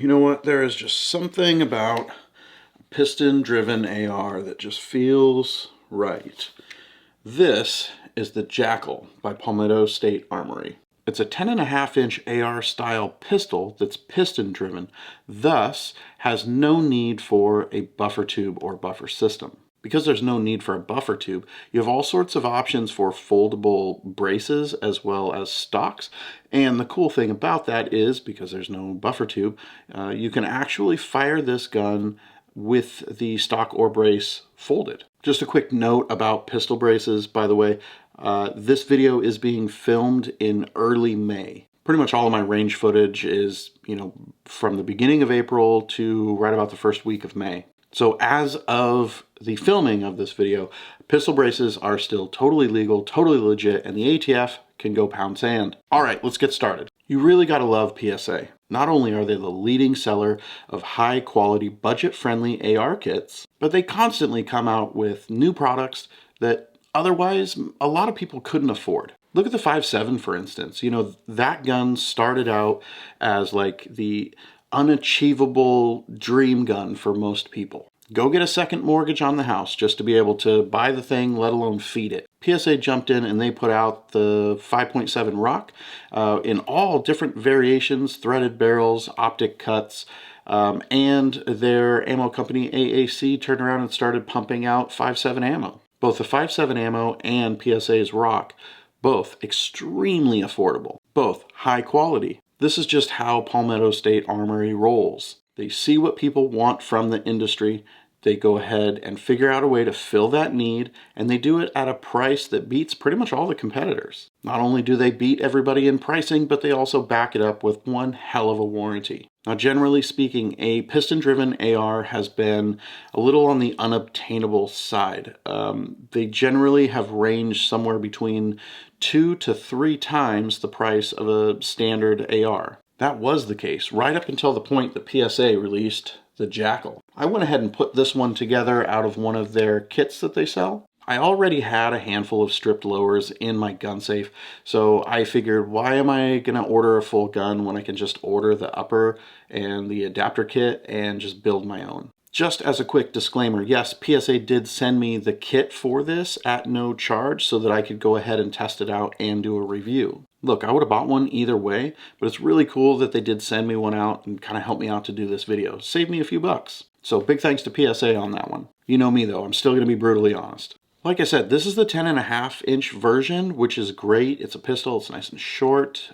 You know what? There is just something about a piston-driven AR that just feels right. This is the Jakl by Palmetto State Armory. It's a 10.5-inch AR style pistol that's piston driven, thus has no need for a buffer tube or buffer system. Because there's no need for a buffer tube, you have all sorts of options for foldable braces as well as stocks. And the cool thing about that is, because there's no buffer tube, you can actually fire this gun with the stock or brace folded. Just a quick note about pistol braces, by the way. This video is being filmed in early May. Pretty much all of my range footage is, from the beginning of April to right about the first week of May. So as of the filming of this video, pistol braces are still totally legal, totally legit, and the ATF can go pound sand. All right, let's get started. You really gotta love PSA. Not only are they the leading seller of high quality, budget-friendly AR kits, but they constantly come out with new products that otherwise a lot of people couldn't afford. Look at the 5.7, for instance. That gun started out as like the unachievable dream gun for most people. Go get a second mortgage on the house just to be able to buy the thing, let alone feed it. PSA jumped in and they put out the 5.7 Rock in all different variations, threaded barrels, optic cuts, and their ammo company AAC turned around and started pumping out 5.7 ammo. Both the 5.7 ammo and PSA's Rock, both extremely affordable, both high quality. This is just how Palmetto State Armory rolls. They see what people want from the industry, they go ahead and figure out a way to fill that need, and they do it at a price that beats pretty much all the competitors. Not only do they beat everybody in pricing, but they also back it up with one hell of a warranty. Now, generally speaking, a piston-driven AR has been a little on the unobtainable side. They generally have ranged somewhere between 2 to 3 times the price of a standard AR. That was the case right up until the point that PSA released the Jakl. I went ahead and put this one together out of one of their kits that they sell. I already had a handful of stripped lowers in my gun safe, so I figured, why am I gonna order a full gun when I can just order the upper and the adapter kit and just build my own? Just as a quick disclaimer, yes, PSA did send me the kit for this at no charge so that I could go ahead and test it out and do a review. Look, I would have bought one either way, but it's really cool that they did send me one out and kind of help me out to do this video. Saved me a few bucks. So big thanks to PSA on that one. You know me though, I'm still gonna be brutally honest. Like I said, this is the 10.5-inch version, which is great. It's a pistol, it's nice and short.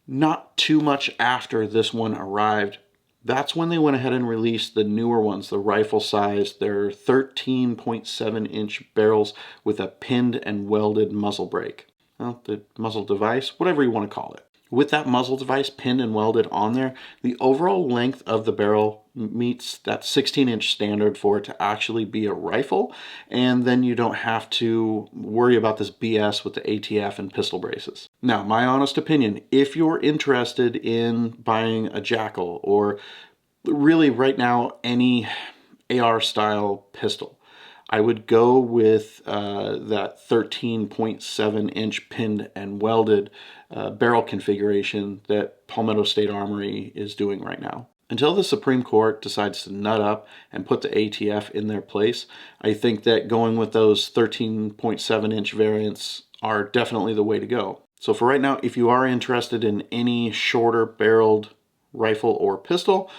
Not too much after this one arrived, that's when they went ahead and released the newer ones, the rifle size. They're 13.7-inch barrels with a pinned and welded muzzle brake. Well, the muzzle device, whatever you want to call it. With that muzzle device pinned and welded on there, the overall length of the barrel meets that 16-inch standard for it to actually be a rifle, and then you don't have to worry about this BS with the ATF and pistol braces. Now, my honest opinion, if you're interested in buying a Jakl, or really right now any AR style pistol, I would go with that 13.7-inch pinned and welded barrel configuration that Palmetto State Armory is doing right now. Until the Supreme Court decides to nut up and put the ATF in their place, I think that going with those 13.7-inch variants are definitely the way to go. So for right now, if you are interested in any shorter barreled rifle or pistol,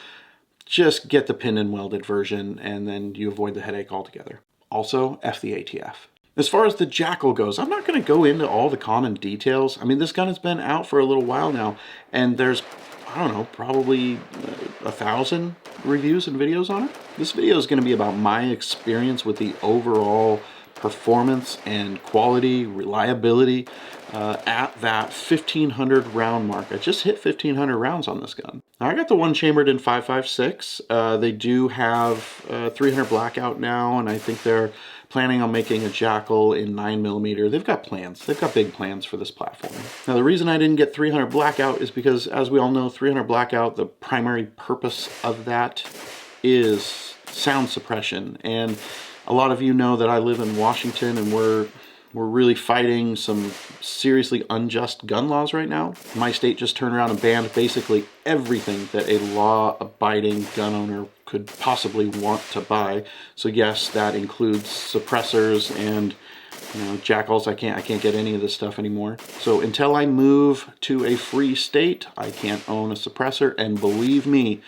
just get the pinned and welded version and then you avoid the headache altogether. Also, F the ATF. As far as the Jakl goes, I'm not going to go into all the common details. I mean, this gun has been out for a little while now, and there's, I don't know, probably 1,000 reviews and videos on it. This video is going to be about my experience with the overall performance and quality, reliability at that 1,500 round mark. I just hit 1,500 rounds on this gun. Now, I got the one chambered in 5.56. They do have 300 blackout now, and I think they're planning on making a Jakl in 9mm. They've got plans. They've got big plans for this platform. Now, the reason I didn't get 300 blackout is because, as we all know, 300 blackout, the primary purpose of that is sound suppression. And a lot of you know that I live in Washington, and we're we're really fighting some seriously unjust gun laws right now. My state just turned around and banned basically everything that a law-abiding gun owner could possibly want to buy. So yes, that includes suppressors and Jakls. I can't get any of this stuff anymore. So until I move to a free state, I can't own a suppressor, and believe me,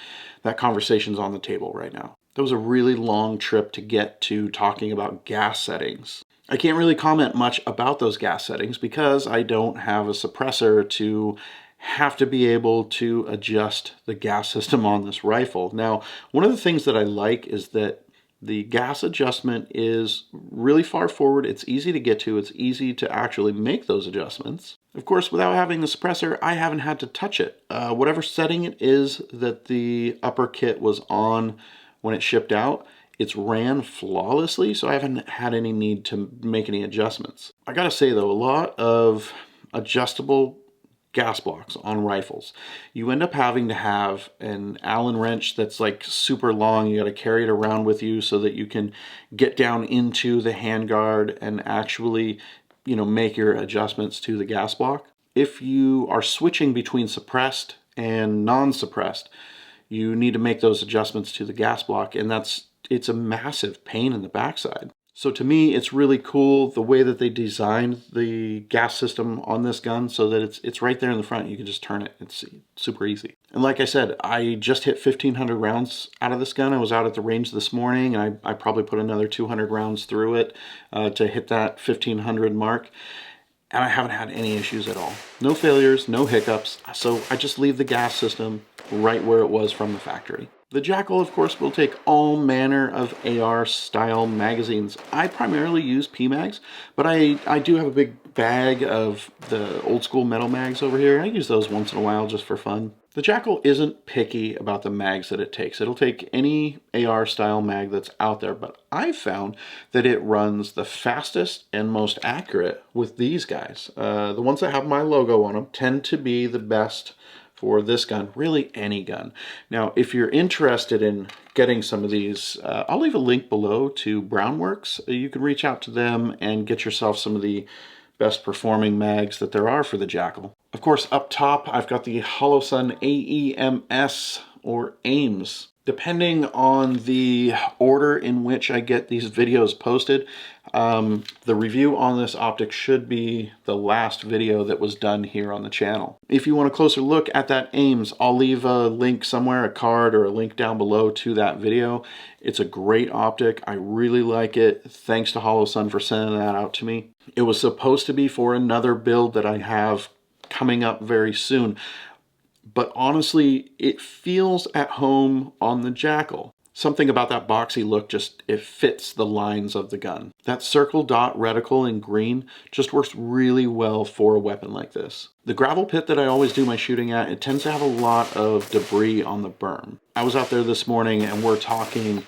that conversation's on the table right now. That was a really long trip to get to talking about gas settings. I can't really comment much about those gas settings because I don't have a suppressor to have to be able to adjust the gas system on this rifle. Now, one of the things that I like is that the gas adjustment is really far forward. It's easy to get to. It's easy to actually make those adjustments. Of course, without having the suppressor, I haven't had to touch it. Whatever setting it is that the upper kit was on when it shipped out, it's ran flawlessly, so I haven't had any need to make any adjustments. I gotta say though, a lot of adjustable gas blocks on rifles, you end up having to have an Allen wrench that's like super long. You got to carry it around with you so that you can get down into the handguard and actually, make your adjustments to the gas block. If you are switching between suppressed and non-suppressed, you need to make those adjustments to the gas block, and it's a massive pain in the backside. So to me, it's really cool the way that they designed the gas system on this gun so that it's right there in the front. You can just turn it. It's super easy. And like I said, I just hit 1,500 rounds out of this gun. I was out at the range this morning, and I probably put another 200 rounds through it to hit that 1,500 mark. And I haven't had any issues at all. No failures, no hiccups. So I just leave the gas system right where it was from the factory. The Jakl, of course, will take all manner of AR-style magazines. I primarily use PMags, but I do have a big bag of the old-school metal mags over here. I use those once in a while just for fun. The Jakl isn't picky about the mags that it takes. It'll take any AR-style mag that's out there, but I've found that it runs the fastest and most accurate with these guys. The ones that have my logo on them tend to be the best for this gun, really any gun. Now, if you're interested in getting some of these, I'll leave a link below to Brownworks. You can reach out to them and get yourself some of the best performing mags that there are for the Jakl. Of course, up top, I've got the Holosun AEMS or AIMS. Depending on the order in which I get these videos posted, the review on this optic should be the last video that was done here on the channel. If you want a closer look at that AIMS, I'll leave a link somewhere, a card or a link down below to that video. It's a great optic. I really like it. Thanks to Holosun for sending that out to me. It was supposed to be for another build that I have coming up very soon. But honestly, it feels at home on the Jakl. Something about that boxy look it fits the lines of the gun. That circle dot reticle in green just works really well for a weapon like this. The gravel pit that I always do my shooting at, it tends to have a lot of debris on the berm. I was out there this morning and we're talking,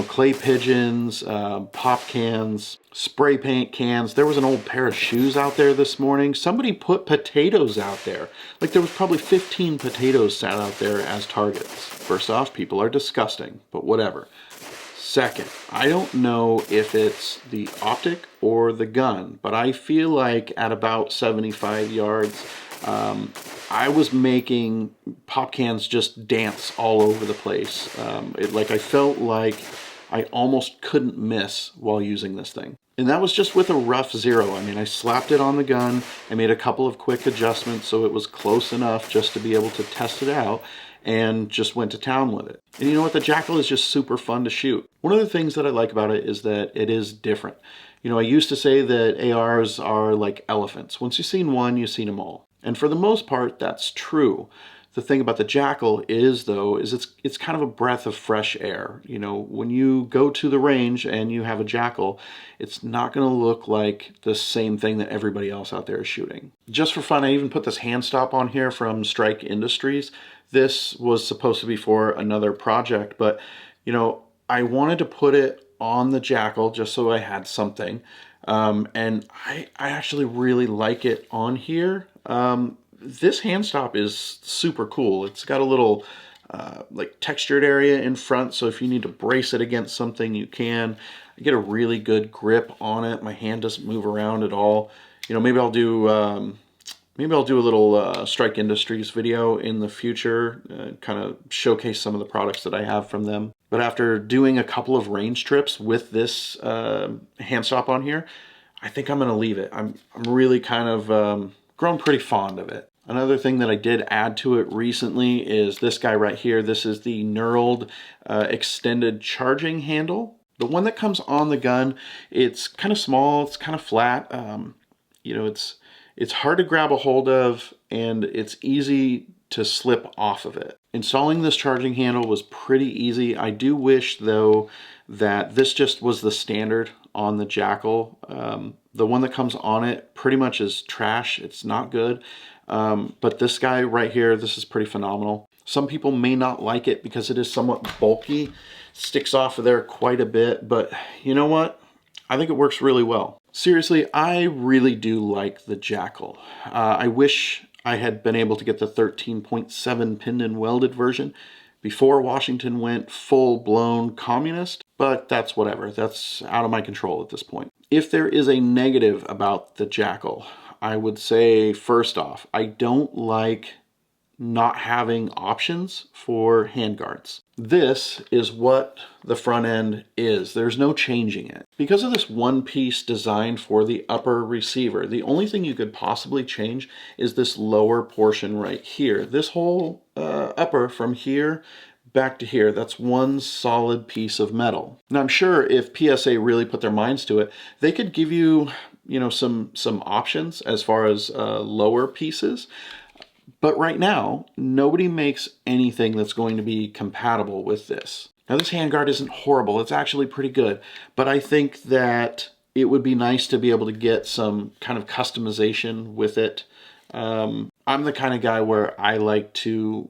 clay pigeons, pop cans, spray paint cans. There was an old pair of shoes out there this morning. Somebody put potatoes out there. Like there was probably 15 potatoes sat out there as targets. First off, people are disgusting, but whatever. Second, I don't know if it's the optic or the gun, but I feel like at about 75 yards, I was making pop cans just dance all over the place. I felt like I almost couldn't miss while using this thing. And that was just with a rough zero. I mean, I slapped it on the gun. I made a couple of quick adjustments so it was close enough just to be able to test it out, and just went to town with it. And you know what? The Jakl is just super fun to shoot. One of the things that I like about it is that it is different. I used to say that ARs are like elephants. Once you've seen one, you've seen them all. And for the most part, that's true. The thing about the Jakl is it's kind of a breath of fresh air. When you go to the range and you have a Jakl, it's not going to look like the same thing that everybody else out there is shooting. Just for fun, I even put this hand stop on here from Strike Industries. This was supposed to be for another project, but I wanted to put it on the Jakl just so I had something. And I actually really like it on here. This hand stop is super cool. It's got a little like textured area in front, so if you need to brace it against something, you can. I get a really good grip on it. My hand doesn't move around at all. You know, maybe I'll do a little Strike Industries video in the future, kind of showcase some of the products that I have from them. But after doing a couple of range trips with this hand stop on here, I think I'm going to leave it. I'm really kind of grown pretty fond of it. Another thing that I did add to it recently is this guy right here. This is the knurled extended charging handle. The one that comes on the gun, it's kind of small, it's kind of flat. You know, it's hard to grab a hold of, and it's easy to slip off of it. Installing this charging handle was pretty easy. I do wish, though, that this just was the standard on the Jakl. The one that comes on it pretty much is trash. It's not good. But this guy right here, this is pretty phenomenal. Some people may not like it because it is somewhat bulky, sticks off of there quite a bit, but you know what? I think it works really well. Seriously, I really do like the Jakl. I wish I had been able to get the 13.7 pinned and welded version before Washington went full-blown communist, but that's whatever. That's out of my control at this point. If there is a negative about the Jakl, I would say, first off, I don't like not having options for handguards. This is what the front end is. There's no changing it. Because of this one-piece design for the upper receiver, the only thing you could possibly change is this lower portion right here. This whole upper from here back to here, that's one solid piece of metal. Now I'm sure if PSA really put their minds to it, they could give you, you know, some options as far as lower pieces. But right now, nobody makes anything that's going to be compatible with this. Now this handguard isn't horrible, it's actually pretty good, but I think that it would be nice to be able to get some kind of customization with it. I'm the kind of guy where I like to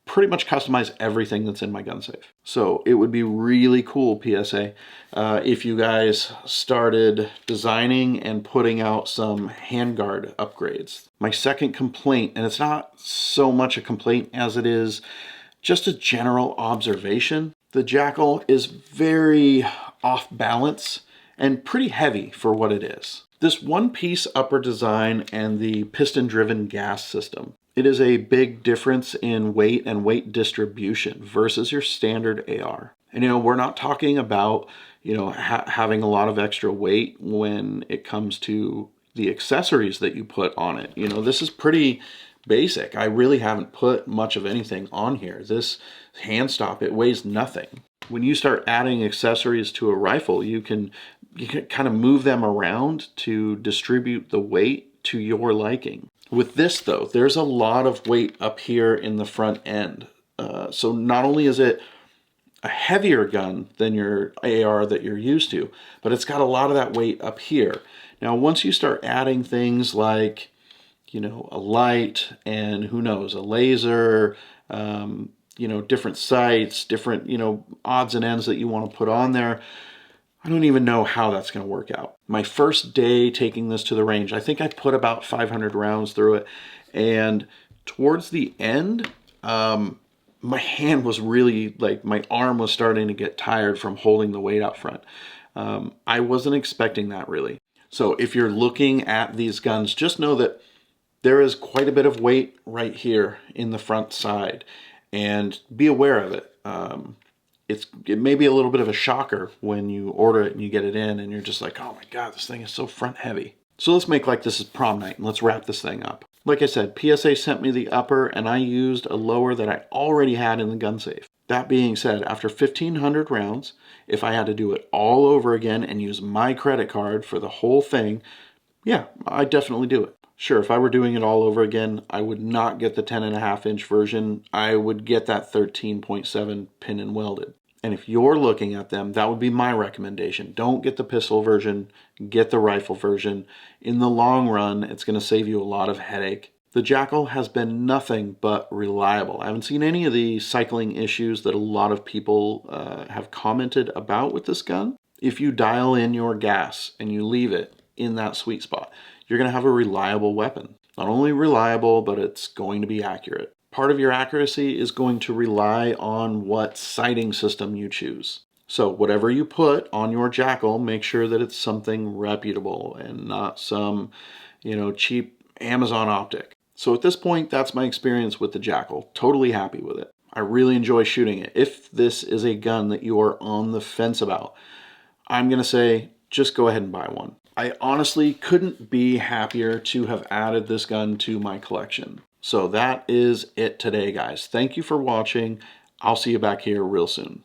pretty much customize everything that's in my gun safe. So it would be really cool, PSA, if you guys started designing and putting out some handguard upgrades. My second complaint, and it's not so much a complaint as it is just a general observation, the Jakl is very off balance and pretty heavy for what it is. This one-piece upper design and the piston-driven gas system, it is a big difference in weight and weight distribution versus your standard AR. And you know, we're not talking about, you know, having a lot of extra weight when it comes to the accessories that you put on it. You know, this is pretty basic. I really haven't put much of anything on here. This hand stop, it weighs nothing. When you start adding accessories to a rifle, you can kind of move them around to distribute the weight to your liking. With this though, there's a lot of weight up here in the front end. So not only is it a heavier gun than your AR that you're used to, but it's got a lot of that weight up here. Now, once you start adding things like, you know, a light and who knows, a laser, you know, different sights, different, you know, odds and ends that you want to put on there, I don't even know how that's going to work out. My first day taking this to the range, I think I put about 500 rounds through it. And towards the end, my hand was really, like, my arm was starting to get tired from holding the weight out front. I wasn't expecting that really. So if you're looking at these guns, just know that there is quite a bit of weight right here in the front side, and be aware of it. It may be a little bit of a shocker when you order it and you get it in and you're just like, oh my God, this thing is so front heavy. So let's make like this is prom night and let's wrap this thing up. Like I said, PSA sent me the upper and I used a lower that I already had in the gun safe. That being said, after 1,500 rounds, if I had to do it all over again and use my credit card for the whole thing, yeah, I'd definitely do it. Sure, if I were doing it all over again, I would not get the 10.5-inch version. I would get that 13.7 pin and welded. And if you're looking at them, that would be my recommendation. Don't get the pistol version, get the rifle version. In the long run, it's going to save you a lot of headache. The Jakl has been nothing but reliable. I haven't seen any of the cycling issues that a lot of people have commented about with this gun. If you dial in your gas and you leave it in that sweet spot, you're going to have a reliable weapon. Not only reliable, but it's going to be accurate. Part of your accuracy is going to rely on what sighting system you choose. So whatever you put on your Jakl, make sure that it's something reputable and not some, cheap Amazon optic. So at this point, that's my experience with the Jakl. Totally happy with it. I really enjoy shooting it. If this is a gun that you are on the fence about, I'm going to say just go ahead and buy one. I honestly couldn't be happier to have added this gun to my collection. So that is it today, guys. Thank you for watching. I'll see you back here real soon.